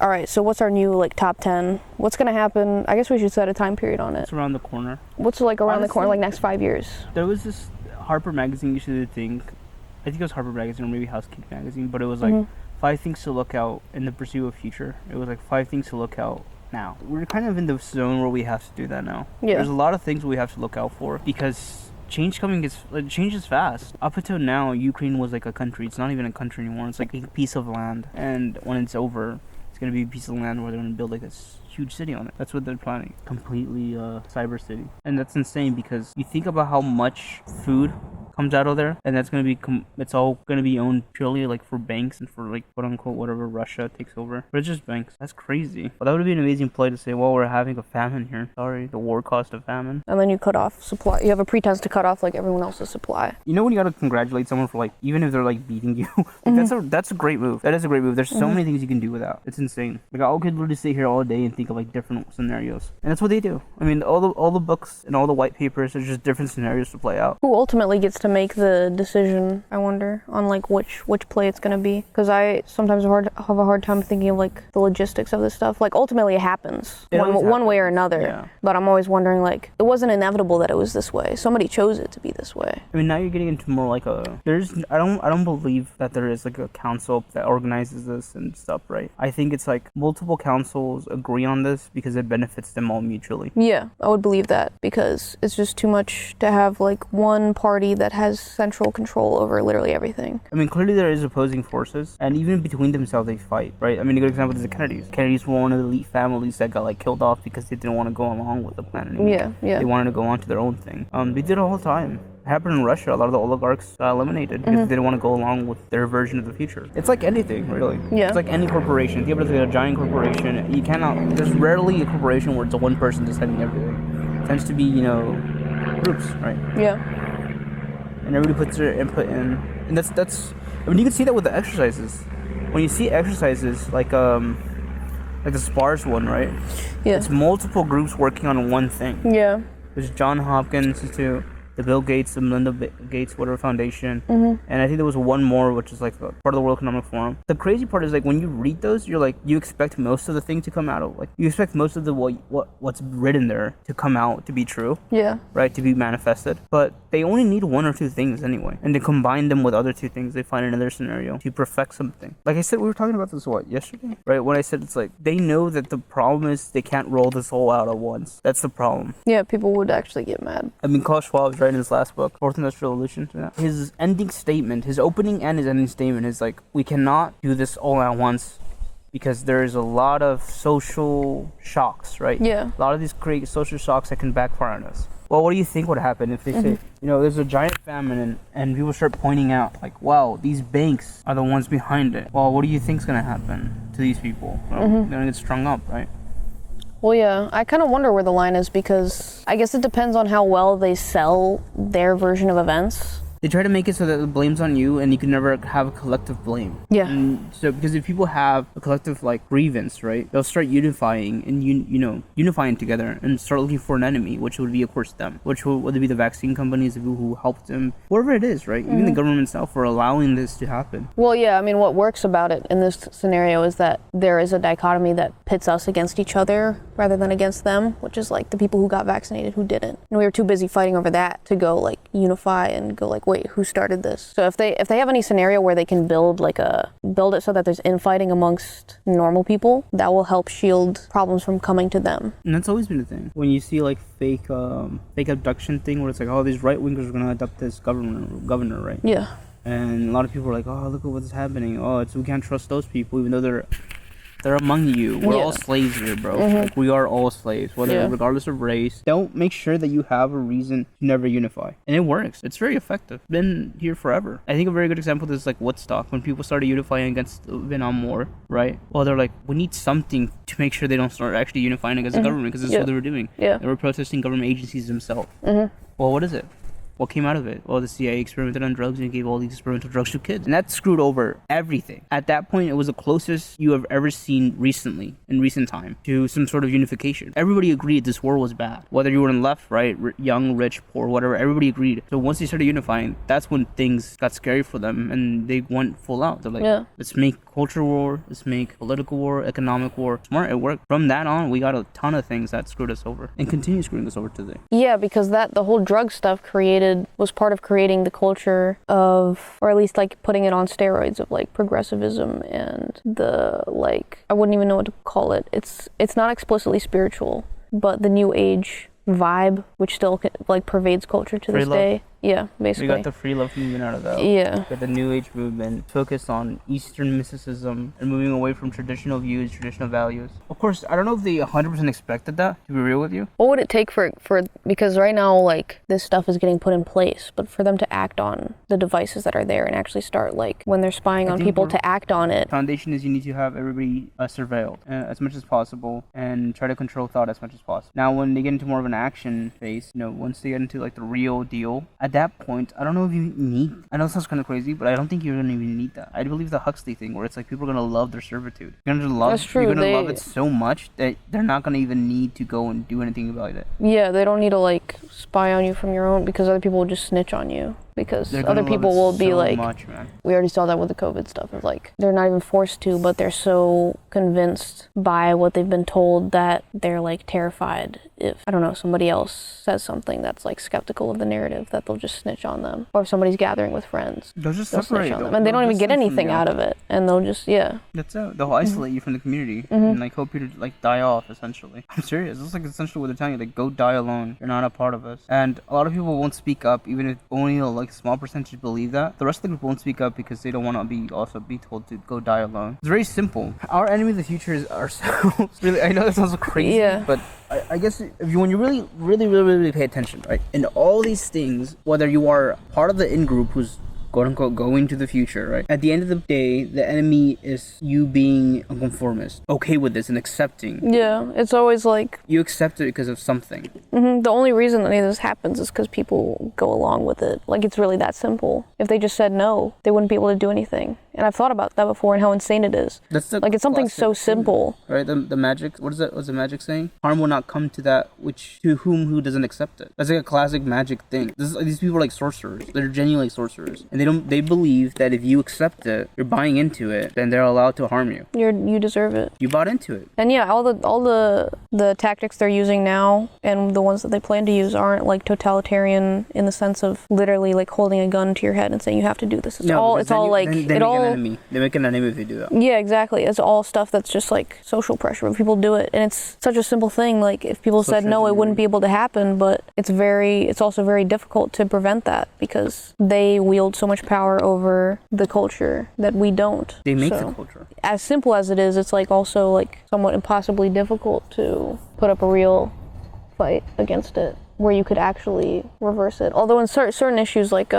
All right, so what's our new like top 10? What's gonna happen? I guess we should set a time period on it. It's around the corner. What's like around Honestly, the corner, like next 5 years? There was this Harper magazine used to do the thing. I think it was Harper magazine or maybe Housekeeping magazine, but it was like 5 things to look out in the pursuit of future. It was like 5 things to look out now. We're kind of in the zone where we have to do that now. Yeah. There's a lot of things we have to look out for because change is fast. Up until now, Ukraine was like a country. It's not even a country anymore. It's like a piece of land, and when it's over, it's gonna be a piece of land where they're gonna build like this huge city on it. That's what they're planning. Completely cyber city, and that's insane because you think about how much food comes out of there, and that's gonna be it's all gonna be owned purely like for banks and for like quote unquote whatever Russia takes over. But it's just banks. That's crazy. But that would be an amazing play to say, well, we're having a famine here. Sorry, the war caused a famine. And then you cut off supply. You have a pretense to cut off like everyone else's supply. You know when you gotta congratulate someone for like, even if they're like beating you, that's a great move. That is a great move. There's so many things you can do with that. It's insane. Like I could literally sit here all day and think of like different scenarios, and that's what they do. I mean, all the books and all the white papers are just different scenarios to play out. Who ultimately gets to make the decision, I wonder, on like which play it's gonna be? Because I sometimes have a hard time thinking of like the logistics of this stuff. Like ultimately it happens one way or another. Yeah. But I'm always wondering, like, it wasn't inevitable that it was this way. Somebody chose it to be this way. I mean, now you're getting into more like I don't believe that there is like a council that organizes this and stuff, right? I think it's like multiple councils agree on this because it benefits them all mutually. Yeah, I would believe that because it's just too much to have like one party that has central control over literally everything. I mean, clearly there is opposing forces, and even between themselves they fight, right? I mean, a good example is the Kennedys. Kennedys were one of the elite families that got like killed off because they didn't want to go along with the plan anymore. Yeah. They wanted to go on to their own thing. They did it all the time. It happened in Russia. A lot of the oligarchs got eliminated because they didn't want to go along with their version of the future. It's like anything, really. Yeah. It's like any corporation. If you have like a giant corporation, you cannot. There's rarely a corporation where it's a one person deciding everything. It tends to be, groups, right? Yeah. And everybody puts their input in, and that's. I mean, you can see that with the exercises. When you see exercises like the SPARS one, right? Yeah. It's multiple groups working on one thing. Yeah. There's John Hopkins Institute, the Bill Gates, the Melinda Gates, whatever foundation, and I think there was one more, which is like a part of the World Economic Forum. The crazy part is like when you read those, you're like you expect most of the thing to come out of you expect most of the what's written there to come out to be true. Yeah. Right, to be manifested, but they only need 1 or 2 things anyway, and to combine them with other 2 things, they find another scenario to perfect something. Like I said, we were talking about this yesterday, right? When I said it's like they know that the problem is they can't roll this all out at once. That's the problem. Yeah, people would actually get mad. I mean, Klaus Schwab's right in his last book, Fourth Industrial Revolution. His ending statement, his opening and his ending statement is like, we cannot do this all at once because there is a lot of social shocks, right? Yeah. A lot of these create social shocks that can backfire on us. Well, what do you think would happen if they say, there's a giant famine and people start pointing out, like, wow, these banks are the ones behind it. Well, what do you think's going to happen to these people? Well, they're going to get strung up, right? Well, yeah, I kind of wonder where the line is because I guess it depends on how well they sell their version of events. They try to make it so that the blame's on you and you can never have a collective blame. Yeah. And so because if people have a collective like grievance, right, they'll start unifying and unifying together and start looking for an enemy, which would be of course them, which will whether it be the vaccine companies, the people who helped them, whatever it is, right? Even the government itself for allowing this to happen. Well, yeah, I mean, what works about it in this scenario is that there is a dichotomy that pits us against each other rather than against them, which is like the people who got vaccinated who didn't. And we were too busy fighting over that to go like unify and go like, wait, who started this? So if they have any scenario where they can build it so that there's infighting amongst normal people, that will help shield problems from coming to them. And that's always been the thing. When you see like fake abduction thing where it's like, oh, these right wingers are gonna adopt this governor, right? Yeah. And a lot of people are like, oh, look at what's happening. Oh, we can't trust those people even though they're among you. We're all slaves here, bro. Like, we are all slaves, regardless of race. Don't make sure that you have a reason to never unify. And it works. It's very effective. Been here forever. I think a very good example of this is like Woodstock, when people started unifying against the Vietnam War, right? Well, they're like, we need something to make sure they don't start actually unifying against the government, because this is what they were doing. Yeah. They were protesting government agencies themselves. Well, what is it? What came out of it? Well, the CIA experimented on drugs and gave all these experimental drugs to kids. And that screwed over everything. At that point, it was the closest you have ever seen recently, in recent time, to some sort of unification. Everybody agreed this war was bad. Whether you were in left, right, young, rich, poor, whatever, everybody agreed. So once they started unifying, that's when things got scary for them and they went full out. They're like, let's make culture war, let's make political war, economic war. Smart, it worked. From that on, we got a ton of things that screwed us over and continue screwing us over today. Yeah, because the whole drug stuff was part of creating the culture of, or at least like putting it on steroids of like progressivism and the like, I wouldn't even know what to call it. It's not explicitly spiritual, but the new age vibe, which still like pervades culture to this day. Yeah, basically. We got the free love movement out of that. Yeah. We got the New Age movement focused on Eastern mysticism and moving away from traditional views, traditional values. Of course, I don't know if they 100% expected that, to be real with you. What would it take for because right now, like, this stuff is getting put in place, but for them to act on the devices that are there and actually start, like, when they're spying on people to act on it. Foundation is you need to have everybody surveilled as much as possible and try to control thought as much as possible. Now, when they get into more of an action phase, once they get into, like, the real deal, at that point, I don't know if you need, I know it sounds kind of crazy, but I don't think you're going to even need that. I believe the Huxley thing where it's like people are going to love their servitude. You're going to love it so much that they're not going to even need to go and do anything about it. Yeah, they don't need to like spy on you from your own because other people will just snitch on you. Because other people will be like, we already saw that with the COVID stuff. Of like, they're not even forced to, but they're so convinced by what they've been told that they're like terrified if, I don't know, somebody else says something that's like skeptical of the narrative, that they'll just snitch on them. Or if somebody's gathering with friends, they'll snitch on them. And they don't even get anything out of it. And they'll just, That's it. They'll isolate you from the community and like hope you to like die off, essentially. I'm serious. That's like essentially what they're telling you. Like, go die alone. You're not a part of us. And a lot of people won't speak up, even if only like a small percentage believe that. The rest of the group won't speak up because they don't want to be told to go die alone. It's very simple. Our enemy of the future is ourselves. Really, I know that sounds crazy, but I guess when you really pay attention, right? And all these things, whether you are part of the in-group who's quote unquote going to the future, right? At the end of the day, the enemy is you being a conformist, okay with this and accepting. Yeah, it's always like you accept it because of something. The only reason any of this happens is because people go along with it. Like, it's really that simple. If they just said no, they wouldn't be able to do anything. And I've thought about that before and how insane it is. That's like, it's something so simple, right? The magic. What's the magic saying? Harm will not come to that who doesn't accept it. That's like a classic magic thing. These people are like sorcerers. They're genuinely sorcerers, and they believe that if you accept it, you're buying into it, then they're allowed to harm you. You deserve it. You bought into it. And yeah, all the tactics they're using now and the ones that they plan to use aren't like totalitarian in the sense of literally like holding a gun to your head and saying you have to do this. They make an enemy if they do that. Yeah, exactly. It's all stuff that's just like social pressure when people do it, and it's such a simple thing. Like, if people said no, it wouldn't be able to happen, but it's also very difficult to prevent that because they wield so much power over the culture that we don't. They make the culture. As simple as it is, it's like also like somewhat impossibly difficult to put up a real fight against it where you could actually reverse it. Although in certain issues like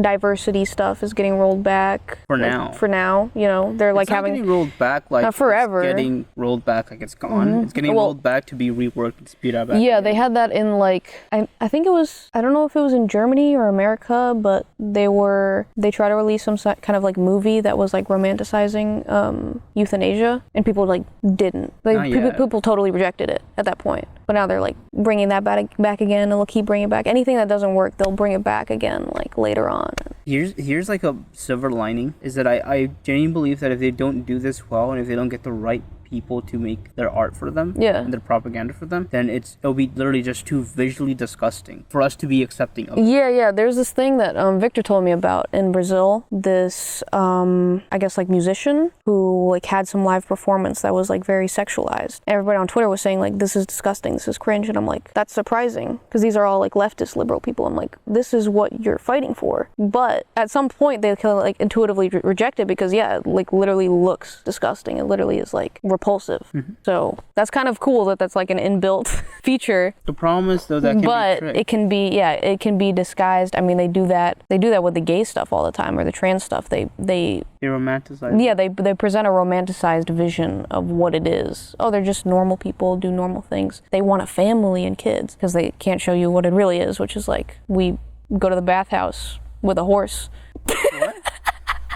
diversity stuff is getting rolled back. For now, they're like having getting rolled back like not forever. It's getting rolled back like it's gone. It's getting rolled back to be reworked and speed up. Yeah, they had that in like I think it was, I don't know if it was in Germany or America, but they tried to release some kind of like movie that was like romanticizing euthanasia, and people like didn't. Like people totally rejected it at that point. But now they're like bringing that back again, and they'll keep bringing it back. Anything that doesn't work, they'll bring it back again, like later on. Here's like a silver lining, is that I genuinely believe that if they don't do this well, and if they don't get the right people to make their art for them and their propaganda for them, then it'll be literally just too visually disgusting for us to be accepting of. Yeah, there's this thing that Victor told me about in Brazil, this I guess like musician who like had some live performance that was like very sexualized. Everybody on Twitter was saying like, this is disgusting, this is cringe, and I'm like, that's surprising because these are all like leftist liberal people. I'm like, this is what you're fighting for. But at some point they kind of like intuitively reject it because it like literally looks disgusting. It literally is like repulsive. So that's kind of cool that that's like an inbuilt feature. The problem is though that it can be disguised. I mean, they do that with the gay stuff all the time, or the trans stuff. They romanticize. Yeah, they present a romanticized vision of what it is. Oh, they're just normal people, do normal things. They want a family and kids because they can't show you what it really is, which is like we go to the bathhouse with a horse. What?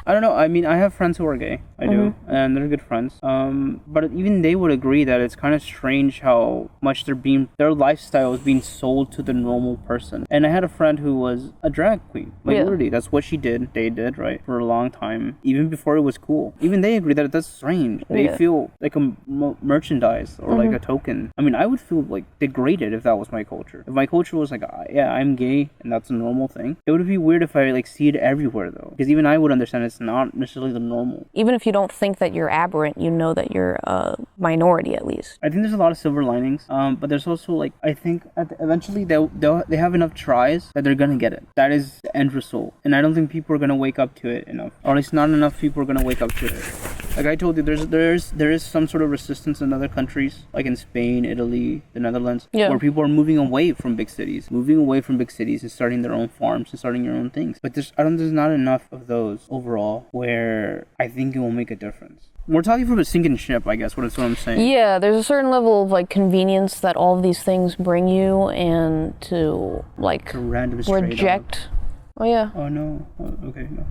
I don't know. I mean, I have friends who are gay. I do, and they're good friends. But even they would agree that it's kind of strange how much their lifestyle is being sold to the normal person. And I had a friend who was a drag queen. Like, literally, that's what she did. They did, right, for a long time, even before it was cool. Even they agree that that's strange. They feel like a merchandise or like a token. I mean, I would feel like degraded if that was my culture. If my culture was like, yeah, I'm gay, and that's a normal thing. It would be weird if I like see it everywhere though, because even I would understand it's not necessarily the normal. Even if you don't think that you're aberrant, you know that you're a minority at least. I think there's a lot of silver linings, but there's also like, I think eventually they have enough tries that they're gonna get it. That is the end result, and I don't think people are gonna wake up to it enough, or at least not enough people are gonna wake up to it. Like I told you, there is some sort of resistance in other countries, like in Spain, Italy, the Netherlands, where people are moving away from big cities and starting their own farms and starting their own things. But there's not enough of those overall where I think it will make a difference. We're talking from a sinking ship, I guess. That's what I'm saying. Yeah, there's a certain level of like convenience that all of these things bring you, and to like reject. Oh yeah. Oh no. Oh, okay, no.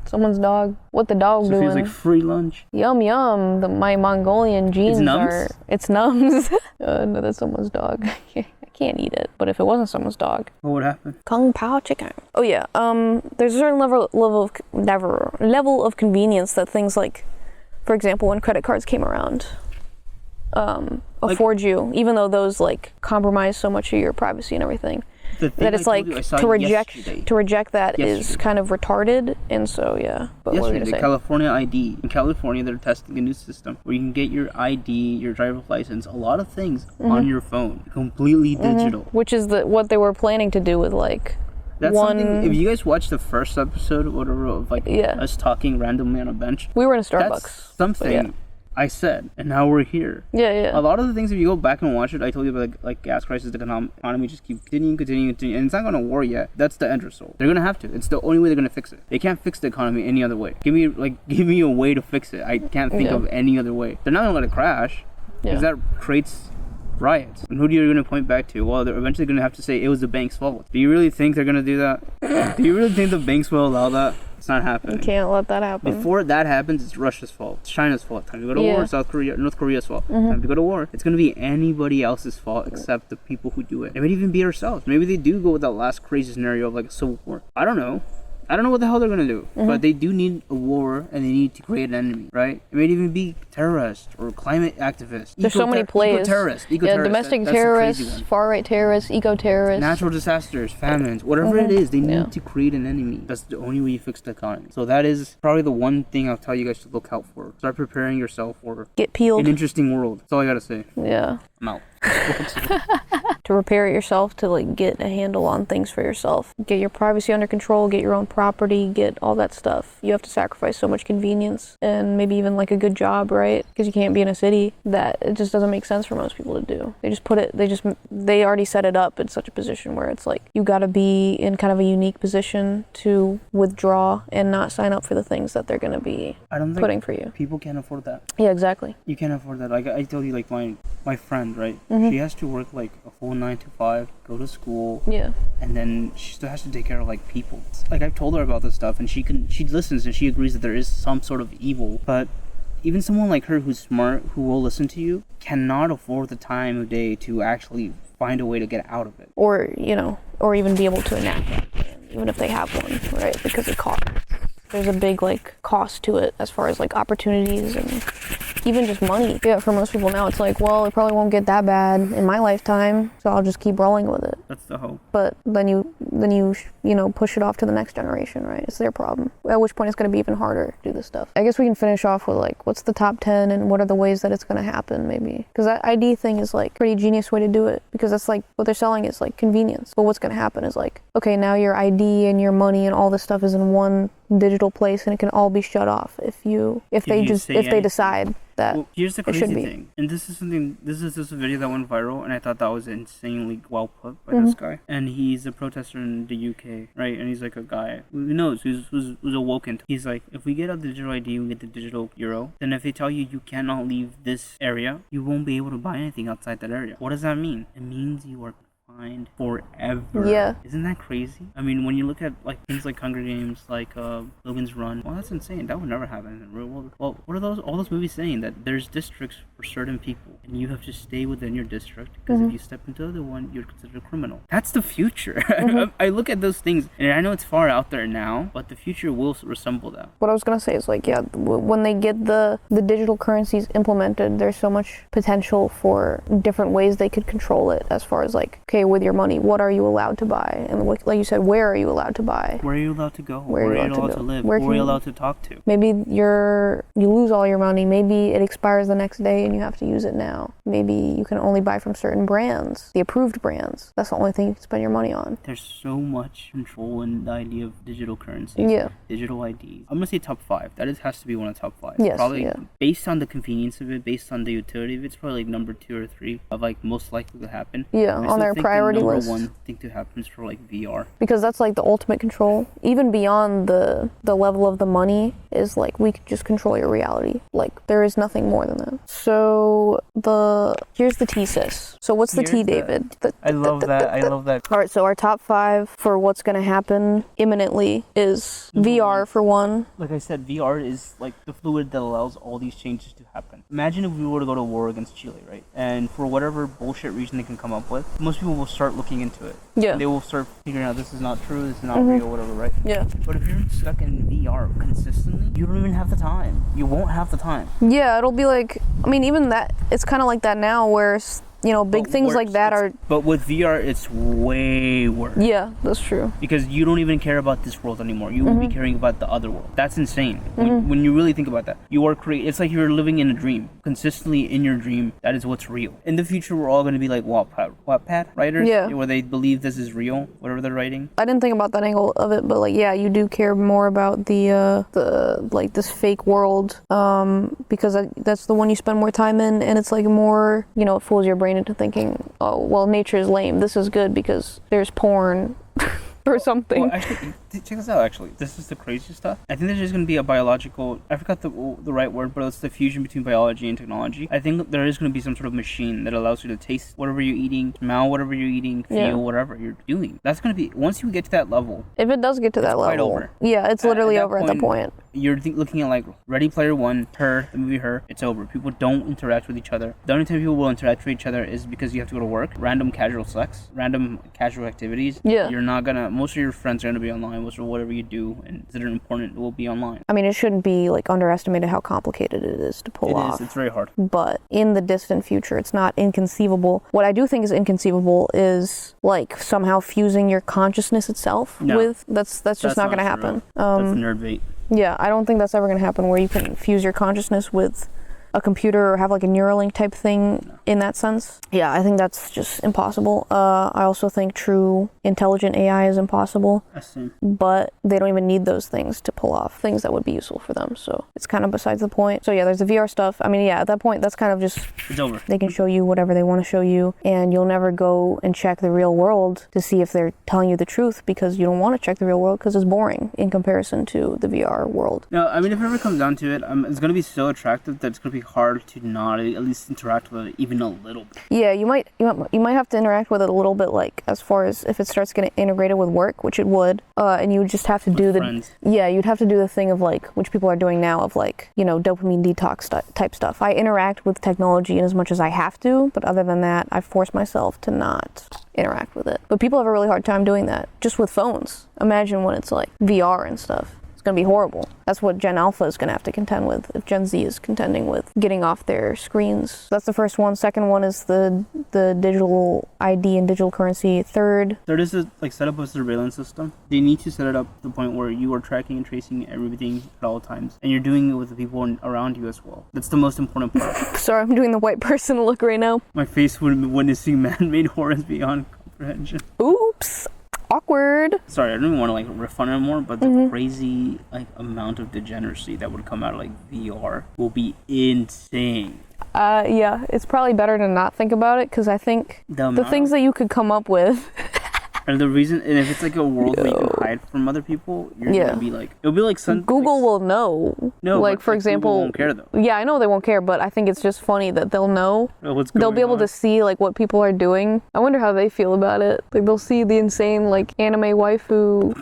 Someone's dog. What the dog doing? Feels like free lunch. Yum yum. My Mongolian genes are. It's Nums. No, that's someone's dog. I can't eat it. But if it wasn't someone's dog, what would happen? Kung Pao chicken. Oh yeah. There's a certain level of convenience that things like, for example, when credit cards came around, afford you, even though those like compromise so much of your privacy and everything. That it's like to reject that is kind of retarded, and so yeah. But yesterday, the California ID. In California, they're testing a new system where you can get your ID, your driver's license, a lot of things on your phone, completely digital. Which is what they were planning to do with like. That's something. If you guys watched the first episode, whatever, of like us talking randomly on a bench, we were in a Starbucks. That's something. I said, and now we're here. Yeah. A lot of the things, if you go back and watch it, I told you about like gas crisis, the economy just keep continuing, and it's not going to war yet. That's the end result. They're going to have to. It's the only way they're going to fix it. They can't fix the economy any other way. Give me a way to fix it. I can't think of any other way. They're not going to let it crash, because that creates riots. And who are you going to point back to? Well, they're eventually going to have to say it was the bank's fault. Do you really think they're going to do that? Do you really think the banks will allow that? It's not happening. You can't let that happen. Before that happens, it's Russia's fault. It's China's fault. Time to go to war. North Korea's fault. Time to go to war. It's going to be anybody else's fault except the people who do it. It might even be ourselves. Maybe they do go with that last crazy scenario of like a civil war. I don't know. I don't know what the hell they're going to do. But they do need a war, and they need to create an enemy, right? It may even be terrorists or climate activists. There's so many plays. Eco-terrorists. Domestic terrorists, far-right terrorists, eco-terrorists. Natural disasters, famines, whatever it is, they need to create an enemy. That's the only way you fix the economy. So that is probably the one thing I'll tell you guys to look out for. Start preparing yourself for get peeled. An interesting world. That's all I got to say. Yeah. I'm out. To prepare yourself to like get a handle on things for yourself, get your privacy under control, get your own property, get all that stuff. You have to sacrifice so much convenience and maybe even like a good job, right? Because you can't be in a city that it just doesn't make sense for most people to do. They already set it up in such a position where it's like you got to be in kind of a unique position to withdraw and not sign up for the things that they're going to be putting for you. People can't afford that. Yeah, exactly. You can't afford that. Like I told you, like my friend, right? She has to work like a full 9 to 5, go to school, and then she still has to take care of like people. Like I've told her about this stuff, and she listens and she agrees that there is some sort of evil. But even someone like her who's smart, who will listen to you, cannot afford the time of day to actually find a way to get out of it, or even be able to enact that plan, even if they have one, right? Because it costs. There's a big like cost to it as far as like opportunities and even just money. Yeah, for most people now it's like, well, it probably won't get that bad in my lifetime, so I'll just keep rolling with it. That's the hope. But then you push it off to the next generation, right? It's their problem. At which point it's going to be even harder to do this stuff. I guess we can finish off with like, what's the top 10 and what are the ways that it's going to happen, maybe? Because that ID thing is like a pretty genius way to do it, because that's like what they're selling is like convenience. But what's going to happen is like, okay, now your ID and your money and all this stuff is in one digital place, and it can all be shut off if they decide that. Well, here's the crazy thing, and this is just a video that went viral, and I thought that was insanely well put by this guy. And he's a protester in the UK, right? And he's like a guy who knows who's awoken. He's like, if we get a digital ID, we get the digital euro, then if they tell you cannot leave this area, you won't be able to buy anything outside that area. What does that mean? It means you are mankind forever. Yeah. Isn't that crazy? I mean, when you look at like things like Hunger Games, like Logan's Run, well, that's insane. That would never happen in the real world. Well, what are all those movies saying? That there's districts for certain people, and you have to stay within your district, because if you step into the other one, you're considered a criminal. That's the future. I look at those things, and I know it's far out there now, but the future will resemble that. What I was gonna say is like, yeah, when they get the digital currencies implemented, there's so much potential for different ways they could control it, as far as like, okay, with your money, what are you allowed to buy? And like you said, where are you allowed to buy? Where are you allowed to go? Where are you allowed to live? Where are you allowed to talk to? Maybe you lose all your money. Maybe it expires the next day and you have to use it now. Maybe you can only buy from certain brands, the approved brands. That's the only thing you can spend your money on. There's so much control in the idea of digital currency. Yeah. Digital IDs. I'm gonna say top 5. That has to be one of the top 5. Yes, probably yeah. Based on the convenience of it, based on the utility of it, it's probably like number 2 or 3 of like most likely to happen. Yeah, on their priority list. Number 1 thing to happen is for like VR. Because that's like the ultimate control. Even beyond the level of the money is like, we could just control your reality. Like, there is nothing more than that. So here's the thesis. So what's the T, David? I love that. All right, so our top 5 for what's going to happen imminently is VR for one. Like I said, VR is like the fluid that allows all these changes to happen. Imagine if we were to go to war against Chile, right? And for whatever bullshit reason they can come up with, most people will start looking into it. Yeah. And they will start figuring out this is not true, this is not real, whatever, right? Yeah. But if you're stuck in VR consistently, you don't even have the time. You won't have the time. Yeah, it'll be like, I mean, even that, it's kind of like that now where, you know, big things like that are... But with VR, it's way worse. Yeah, that's true. Because you don't even care about this world anymore. You will be caring about the other world. That's insane. When you really think about that. You are it's like you're living in a dream. Consistently in your dream, that is what's real. In the future, we're all going to be like Wattpad writers. Yeah. Where they believe this is real, whatever they're writing. I didn't think about that angle of it, but like, yeah, you do care more about the like this fake world, because that's the one you spend more time in, and it's like more, you know, it fools your brain into thinking, oh, well, nature is lame. This is good because there's porn or something. Well, actually, check this out, actually. This is the craziest stuff. I think there's just going to be a biological... I forgot the right word, but it's the fusion between biology and technology. I think there is going to be some sort of machine that allows you to taste whatever you're eating, smell whatever you're eating, feel whatever you're doing. That's going to be... Once you get to that level... If it does get to that level... over. Yeah, it's literally over at that point. You're looking at like Ready Player One, Her, the movie Her, it's over. People don't interact with each other. The only time people will interact with each other is because you have to go to work. Random casual sex, random casual activities. Yeah. You're not gonna... Most of your friends are gonna be online. Most of whatever you do and that are important will be online. I mean, it shouldn't be like underestimated how complicated it is to pull off. It is. It's very hard. But in the distant future, it's not inconceivable. What I do think is inconceivable is like somehow fusing your consciousness itself with... That's just not gonna happen. That's nerd bait. Yeah, I don't think that's ever going to happen where you can fuse your consciousness with a computer or have like a Neuralink type thing in that sense. Yeah, I think that's just impossible. I also think true intelligent AI is impossible. I see. But they don't even need those things to pull off things that would be useful for them. So it's kind of besides the point. So yeah, there's the VR stuff. I mean, yeah, at that point, that's kind of just... It's over. They can show you whatever they want to show you, and you'll never go and check the real world to see if they're telling you the truth because you don't want to check the real world because it's boring in comparison to the VR world. No, I mean, if it ever comes down to it, it's going to be so attractive that it's going to be hard to not at least interact with it even a little bit. Yeah, you might have to interact with it a little bit, like as far as if it starts getting integrated with work, which it would, and you would just have to do you'd have to do the thing of like, which people are doing now, of like, you know, dopamine detox type stuff. I interact with technology in as much as I have to, but other than that, I force myself to not interact with it. But people have a really hard time doing that just with phones. Imagine when it's like VR and stuff. Going to be horrible. That's what Gen Alpha is going to have to contend with if Gen Z is contending with getting off their screens. That's the first one. Second one is the digital ID and digital currency. Third is to like set up a surveillance system. They need to set it up to the point where you are tracking and tracing everything at all times, and you're doing it with the people around you as well. That's the most important part. Sorry, I'm doing the white person look right now. My face would be witnessing man-made horrors beyond comprehension. Oops. Awkward. Sorry, I don't even want to like riff on it more, but the crazy like amount of degeneracy that would come out of like VR will be insane. Yeah, it's probably better to not think about it because I think the things that you could come up with And the reason, and if it's like a world where you can hide from other people, you're gonna be like, it'll be like some. Google will know. No, like for example, Google won't care though. Yeah, I know they won't care, but I think it's just funny that they'll know. They'll be able to see like what people are doing. I wonder how they feel about it. Like they'll see the insane like anime waifu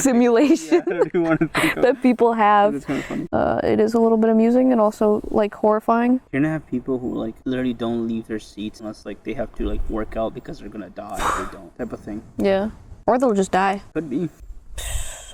simulation that people have. It's kind of funny. It is a little bit amusing and also like horrifying. You're gonna have people who like literally don't leave their seats unless like they have to like work out because they're gonna die if they don't, type of thing. Yeah, or they'll just die. Could be.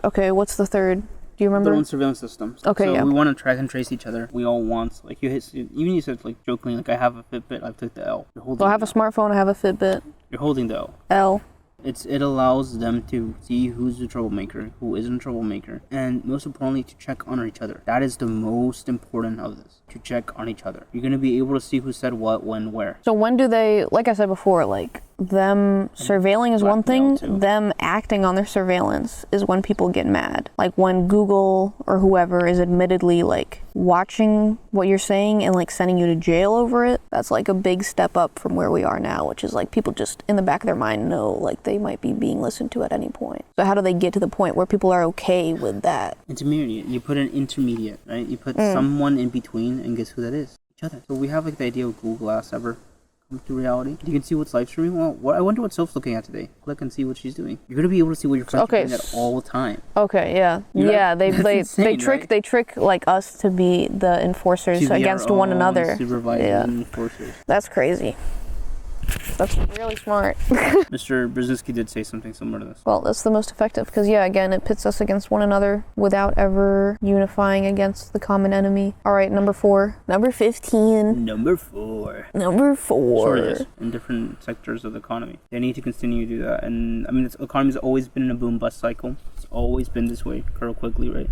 Okay, what's the third? Do you remember? Their own surveillance systems. Okay, so yeah. we want to track and trace each other. We all want, like even you said like jokingly, like I have a Fitbit, I've took the L. You're holding. So I have a smartphone. I have a Fitbit. You're holding the L. L. It allows them to see who's a troublemaker, who isn't a troublemaker, and most importantly, to check on each other. That is the most important of this, to check on each other. You're going to be able to see who said what, when, where. So when do they, like I said before, like them surveilling is one thing, them acting on their surveillance is when people get mad. Like when Google or whoever is admittedly like watching what you're saying and like sending you to jail over it, that's like a big step up from where we are now, which is like people just in the back of their mind know like they might be being listened to at any point. So how do they get to the point where people are okay with that? Intermediate. You put an intermediate, right? You put someone in between, and guess who that is? Each other. So we have like the idea of Google Glass ever come to reality. You can see what's live streaming. Well, I wonder what Soph's looking at today. Click and see what she's doing. You're gonna be able to see what your friends are doing at all the time. Okay, yeah. Yeah, they trick like us to be the enforcers against one another. Supervising enforcers. That's crazy. That's really smart. Mr. Brzezinski did say something similar to this. Well, that's the most effective because, yeah, again, it pits us against one another without ever unifying against the common enemy. All right, number 4. Number 15. Number 4. Shortages in different sectors of the economy. They need to continue to do that. And, I mean, the economy's always been in a boom-bust cycle. It's always been this way. Curl quickly, right?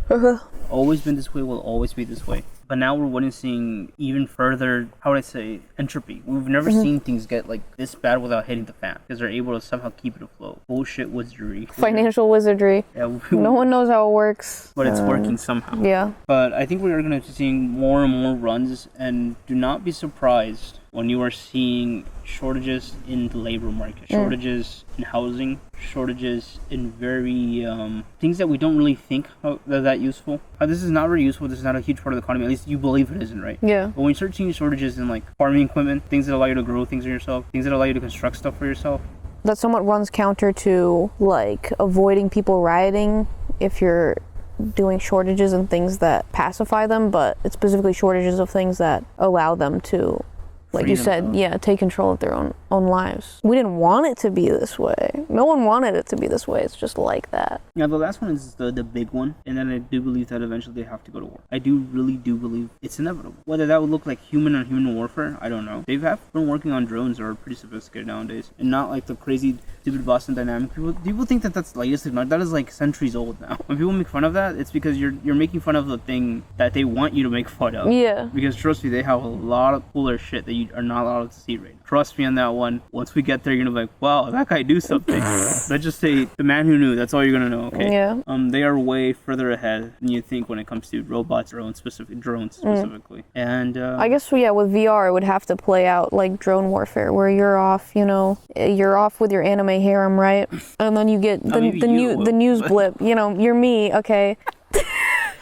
Always been this way, will always be this way. But now we're witnessing even further, how would I say, entropy. We've never seen things get like this bad without hitting the fan. Because they're able to somehow keep it afloat. Bullshit wizardry. Financial wizardry. Yeah, no one knows how it works. But it's working somehow. Yeah. But I think we are going to be seeing more and more runs. And do not be surprised when you are seeing shortages in the labor market. Shortages in housing. Shortages in very things that we don't really think that useful. This is not very useful. This is not a huge part of the economy. At least you believe it isn't, right? Yeah. But when you start seeing shortages in like farming equipment, things that allow you to grow things for yourself, things that allow you to construct stuff for yourself. That somewhat runs counter to like avoiding people rioting if you're doing shortages and things that pacify them, but it's specifically shortages of things that allow them to, like you said, take control of their own lives. We didn't want it to be this way. No one wanted it to be this way. It's just like that. Yeah, the last one is the big one, and then I do believe that eventually they have to go to war. I really do believe it's inevitable. Whether that would look like human on human warfare, I don't know. They've been working on drones that are pretty sophisticated nowadays, and not like the crazy stupid Boston Dynamics. People think that that's latest technology. That is like centuries old now. When people make fun of that, it's because you're making fun of the thing that they want you to make fun of. Yeah. Because trust me, they have a lot of cooler shit that you are not allowed to see right now. Trust me on that one. Once we get there, you're gonna be like, wow, that guy knew something. Let's just say the man who knew. That's all you're gonna know. Okay. Yeah. They are way further ahead than you think when it comes to robots, drones specifically. And I guess with VR, it would have to play out like drone warfare, where you're off with your anime harem, right? And then you get the news blip. You're me, okay.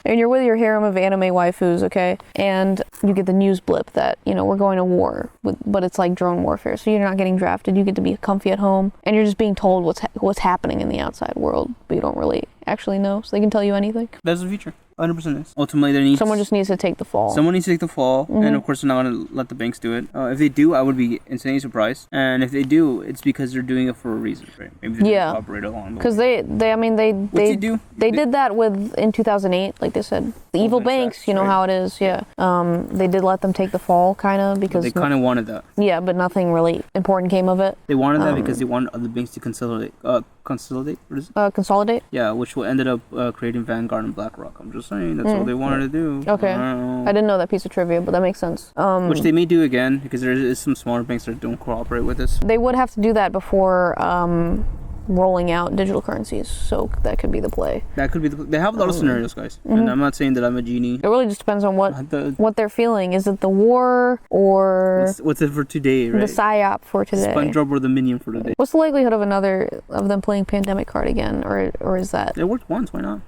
And you're with your harem of anime waifus, okay? And you get the news blip that, we're going to war, but it's like drone warfare. So you're not getting drafted. You get to be comfy at home. And you're just being told what's happening in the outside world, but you don't really actually know. So they can tell you anything. That's the future. 100% is. Ultimately, someone just needs to take the fall. Someone needs to take the fall, and of course they're not going to let the banks do it. If they do, I would be insanely surprised. And if they do, it's because they're doing it for a reason, right? Maybe they cooperate along the way. Because they did that in 2008, like they said, the evil banks. How it is, yeah. They did let them take the fall, kind of, because they kind of wanted that. Yeah, but nothing really important came of it. They wanted that because they wanted other banks to consolidate. Consolidate? What is it? Consolidate? Yeah, which ended up creating Vanguard and BlackRock. I'm just saying, that's all they wanted to do. Okay. I didn't know that piece of trivia, but that makes sense. Which they may do again, because there is some smaller banks that don't cooperate with this. They would have to do that before rolling out digital currencies. So that could be the play. That could be. They have a lot of scenarios, guys. And I'm not saying that I'm a genie. It really just depends on what they're feeling. Is it the war or what's it for today, right? the psyop for today? SpongeBob or the Minion for today. What's the likelihood of them playing pandemic card again, or is that? It worked once. Why not?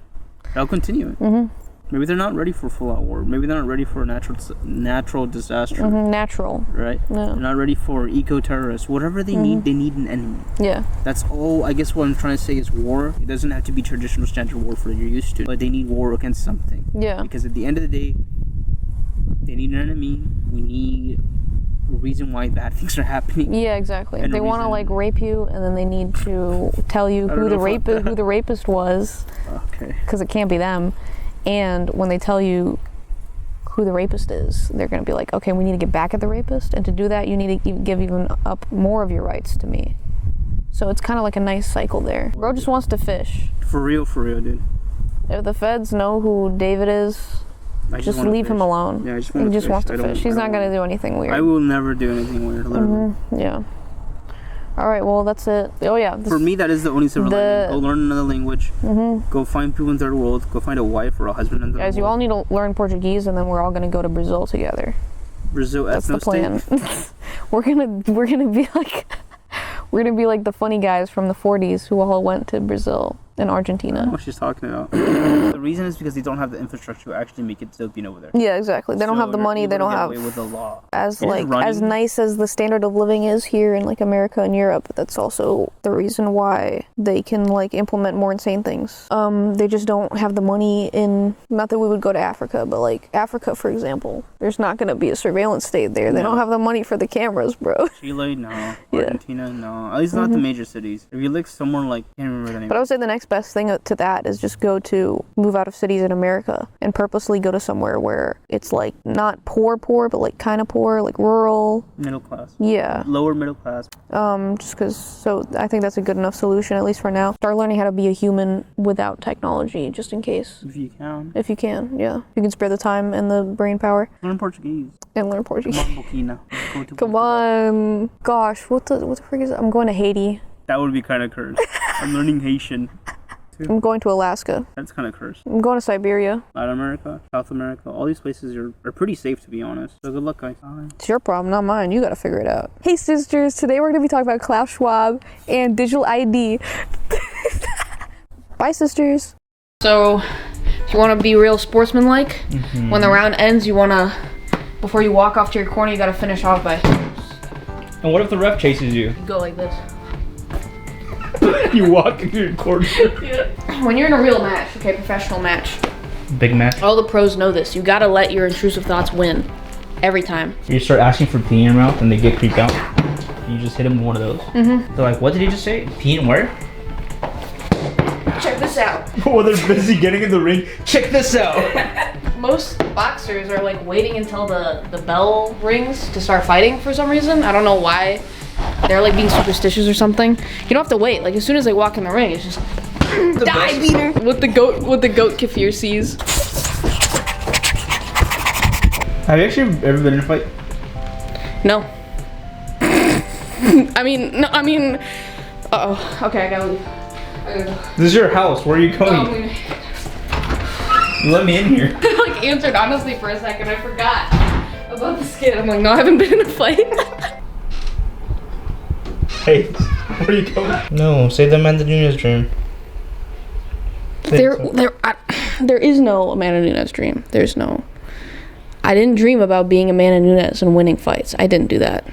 I'll continue it. Maybe they're not ready for full-out war. Maybe they're not ready for a natural disaster. Natural. Right? Yeah. They're not ready for eco-terrorists. Whatever they need an enemy. Yeah. That's all. I guess what I'm trying to say is war. It doesn't have to be traditional standard warfare you're used to. But they need war against something. Yeah. Because at the end of the day, they need an enemy. We need a reason why bad things are happening. Yeah, exactly. They want to like rape you, and then they need to tell you who the rapist was. Okay. Because it can't be them. And when they tell you who the rapist is, they're going to be like, okay, we need to get back at the rapist. And to do that, you need to give even up more of your rights to me. So it's kind of like a nice cycle there. Bro just wants to fish. For real, dude. If the feds know who David is, just leave him alone. Yeah, he just wants to fish. He's not going to do anything weird. I will never do anything weird, literally. Yeah. All right, well, that's it. Oh, yeah. For me, that is the only silver lining. Go learn another language. Go find people in third world. Go find a wife or a husband in third world. Guys, you all need to learn Portuguese, and then we're all going to go to Brazil together. Brazil, that's the plan. we're gonna be like the funny guys from the 40s who all went to Brazil and Argentina. I don't know what she's talking about. The reason is because they don't have the infrastructure to actually make it Philippine over there. Yeah, exactly. They don't have the money. They don't have away with the law. As nice as the standard of living is here in like America and Europe. That's also the reason why they can like implement more insane things. They just don't have the money in. Not that we would go to Africa, but like Africa, for example, there's not going to be a surveillance state there. They don't have the money for the cameras, bro. Chile, no. Argentina, no. At least not the major cities. If you look somewhere like, I can't remember the name. But I would say the next best thing to that is just move out of cities in America and purposely go to somewhere where it's like not poor, but like kind of poor, like rural. Middle class. Yeah. Lower middle class. Just because, so I think that's a good enough solution, at least for now. Start learning how to be a human without technology, just in case. If you can. If you can, yeah. You can spare the time and the brain power. Learn Portuguese. And learn Portuguese. Come on. Gosh, what the frick is it? I'm going to Haiti. That would be kind of cursed. I'm learning Haitian. I'm going to Alaska. That's kind of cursed. I'm going to Siberia. Latin America, South America, all these places are pretty safe, to be honest. So good luck, guys. Bye. It's your problem, not mine. You gotta figure it out. Hey sisters, today we're gonna be talking about Klaus Schwab and digital ID. Bye sisters. So, if you want to be real sportsmanlike, when the round ends, before you walk off to your corner, you gotta finish off by. And what if the ref chases you? You go like this. You walk into your corner. Yeah. When you're in a real match, okay, professional match. Big match. All the pros know this. You gotta let your intrusive thoughts win. Every time. You start asking for pee in your mouth and they get creeped out. You just hit them with one of those. They're like, what did he just say? Pee in where? Check this out. While they're busy getting in the ring, check this out. Most boxers are like waiting until the bell rings to start fighting for some reason. I don't know why. They're like being superstitious or something. You don't have to wait. Like as soon as they walk in the ring, it's just die, beater. What the goat Kefir sees. Have you actually ever been in a fight? No. I mean. Uh-oh. Okay, I gotta leave. This is your house. Where are you going? You let me in here. I like answered honestly for a second. I forgot about the skit. I'm like, no, I haven't been in a fight. Hey, where are you going? No, say the Amanda Nunes dream. There is no Amanda Nunes dream. There's no. I didn't dream about being Amanda Nunes and winning fights. I didn't do that.